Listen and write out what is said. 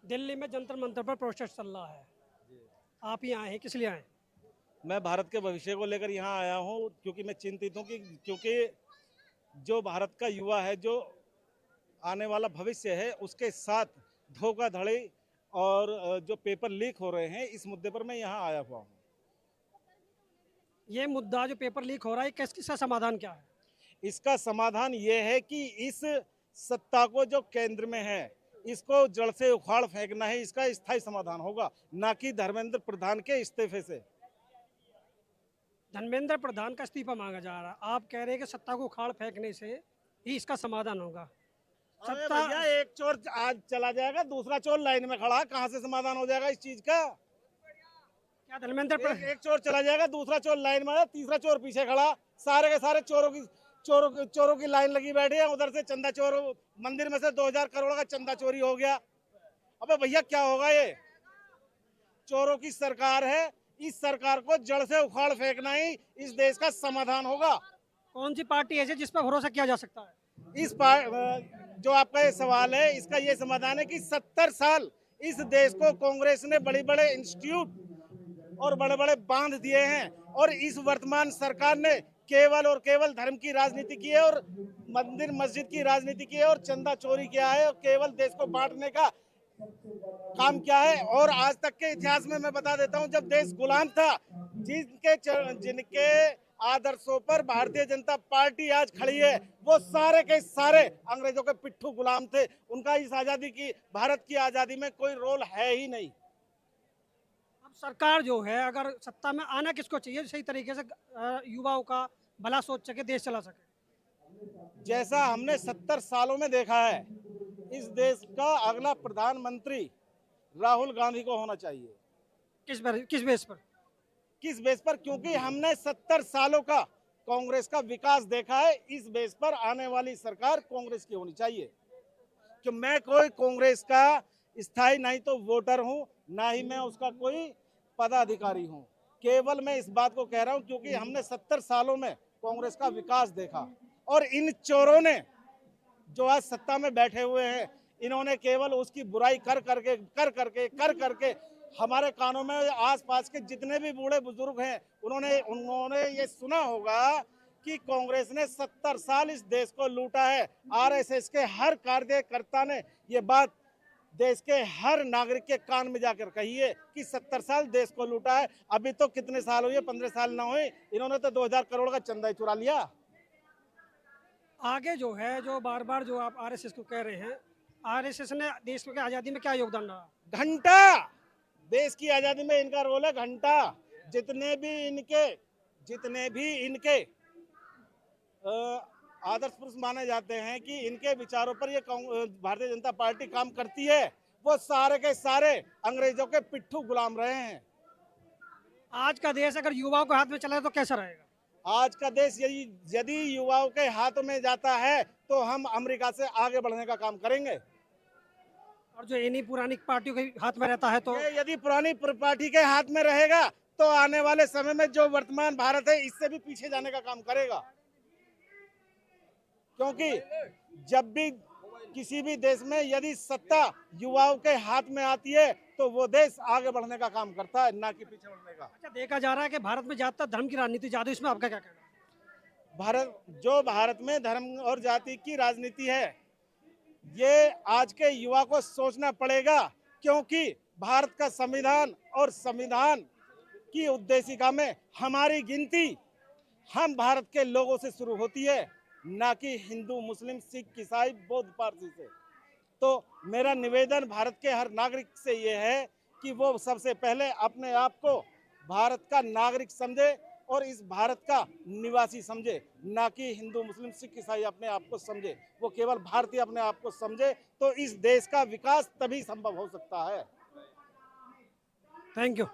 दिल्ली में जंतर मंतर पर प्रोटेस्ट चल रहा है। आप यहाँ आए हैं, किस लिए आए हैं? मैं भारत के भविष्य को लेकर यहाँ आया हूँ क्योंकि मैं चिंतित हूँ कि क्योंकि जो भारत का युवा है, जो आने वाला भविष्य है, उसके साथ धोखाधड़ी और जो पेपर लीक हो रहे हैं, इस मुद्दे पर मैं यहाँ आया हुआ हूँ। ये मुद्दा जो पेपर लीक हो रहा है, इसका समाधान क्या है? इसका समाधान ये है कि इस सत्ता को जो केंद्र में है, इसको जड़ से उखाड़ फेंकना है। इसका स्थायी समाधान होगा, ना कि धर्मेंद्र प्रधान के इस्तीफे से। धर्मेंद्र प्रधान का इस्तीफा मांगा जा रहा है। आप कह रहे हैं कि सत्ता को उखाड़ फेंकने से ही इसका समाधान होगा। अरे सत्ता भैया, एक चोर आज चला जाएगा, दूसरा चोर लाइन में खड़ा है, कहाँ से समाधान हो जाएगा इस चीज का? क्या धर्मेंद्र एक चोर चला जाएगा, दूसरा चोर लाइन में है, तीसरा चोर पीछे खड़ा। सारे के सारे चोरों की लाइन लगी बैठी है। उधर से चंदा चोर, मंदिर में से 2000 करोड़ का चंदा चोरी हो गया। अबे भैया, क्या होगा ये? चोरों की सरकार है। इस सरकार को जड़ से उखाड़ फेंकना ही इस देश का समाधान होगा। कौन सी पार्टी ऐसी जिस पर भरोसा किया जा सकता है? जो आपका ये सवाल है, इसका ये समाधान है कि 70 साल इस देश को कांग्रेस ने बड़े बड़े इंस्टीट्यूट और बड़े बड़े बांध दिए हैं, और इस वर्तमान सरकार ने केवल और केवल धर्म की राजनीति की है, और मंदिर मस्जिद की राजनीति की है, और चंदा चोरी किया है, और केवल देश को बांटने का काम क्या है। और आज तक के इतिहास में मैं बता देता हूं, जब देश गुलाम था, जिनके आदर्शों पर भारतीय जनता पार्टी आज खड़ी है, वो सारे के सारे अंग्रेजों के पिट्ठू गुलाम थे। उनका इस आजादी की, भारत की आजादी में कोई रोल है ही नहीं। अब सरकार जो है, अगर सत्ता में आना किसको चाहिए, सही तरीके से युवाओं का भला सोच सके, देश चला सके? जैसा हमने 70 सालों में देखा है, इस देश का अगला प्रधानमंत्री राहुल गांधी को होना चाहिए। किस बेस पर? किस बेस पर? क्योंकि हमने 70 सालों का कांग्रेस का विकास देखा है। इस बेस पर आने वाली सरकार कांग्रेस की होनी चाहिए। कि मैं कोई कांग्रेस का स्थायी नहीं तो वोटर हूं, ना ही मैं उसका कोई पदाधिकारी हूं। केवल मैं इस बात को कह रहा हूं क्योंकि हमने 70 सालों में कांग्रेस का विकास देखा, और इन चोरों ने जो आज सत्ता में बैठे हुए हैं, इन्होंने केवल उसकी बुराई कर करके हमारे कानों में, आसपास के जितने भी बूढ़े बुजुर्ग हैं, उन्होंने ये सुना होगा कि कांग्रेस ने 70 साल इस देश को लूटा है। आरएसएस के हर कार्यकर्ता ने ये बात देश के हर नागरिक के कान में जाकर कही है कि 70 साल देश को लूटा है। अभी तो कितने साल हुए? 15 साल ना हुए, इन्होंने तो 2000 करोड़ का चंदा ही चुरा लिया। आगे जो है, जो बार बार जो आप आरएसएस को कह रहे हैं, आरएसएस ने देश की आज़ादी में क्या योगदान रहा? घंटा देश की आजादी में इनका रोल है, घंटा। जितने भी इनके आदर्श पुरुष माने जाते हैं कि इनके विचारों पर ये भारतीय जनता पार्टी काम करती है, वो सारे के सारे अंग्रेजों के पिट्ठू गुलाम रहे हैं। आज का देश अगर युवाओं के हाथ में चला तो कैसा रहेगा? आज का देश यदि युवाओं के हाथों में जाता है तो हम अमेरिका से आगे बढ़ने का काम करेंगे। और जो इन्हीं पुरानी पार्टियों के हाथ में रहता है तो यदि पुरानी पार्टी के हाथ में रहेगा तो आने वाले समय में जो वर्तमान भारत है, इससे भी पीछे जाने का काम करेगा। क्योंकि जब भी किसी भी देश में यदि सत्ता युवाओं के हाथ में आती है तो वो देश आगे बढ़ने का काम करता है, ना कि पीछे बढ़ने का। अच्छा, देखा जा रहा है कि भारत में ज्यादातर धर्म की राजनीति ज्यादा, इसमें आपका क्या कहना है? भारत में धर्म और जाति की राजनीति है, ये आज के युवा को सोचना पड़ेगा। क्योंकि भारत का संविधान और संविधान की उद्देशिका में हमारी गिनती हम भारत के लोगों से शुरू होती है, ना कि हिंदू, मुस्लिम, सिख, ईसाई, बौद्ध, पारसी से। तो मेरा निवेदन भारत के हर नागरिक से ये है कि वो सबसे पहले अपने आप को भारत का नागरिक समझे और इस भारत का निवासी समझे, ना कि हिंदू, मुस्लिम, सिख, ईसाई अपने आप को समझे। वो केवल भारतीय अपने आप को समझे, तो इस देश का विकास तभी संभव हो सकता है। Thank you.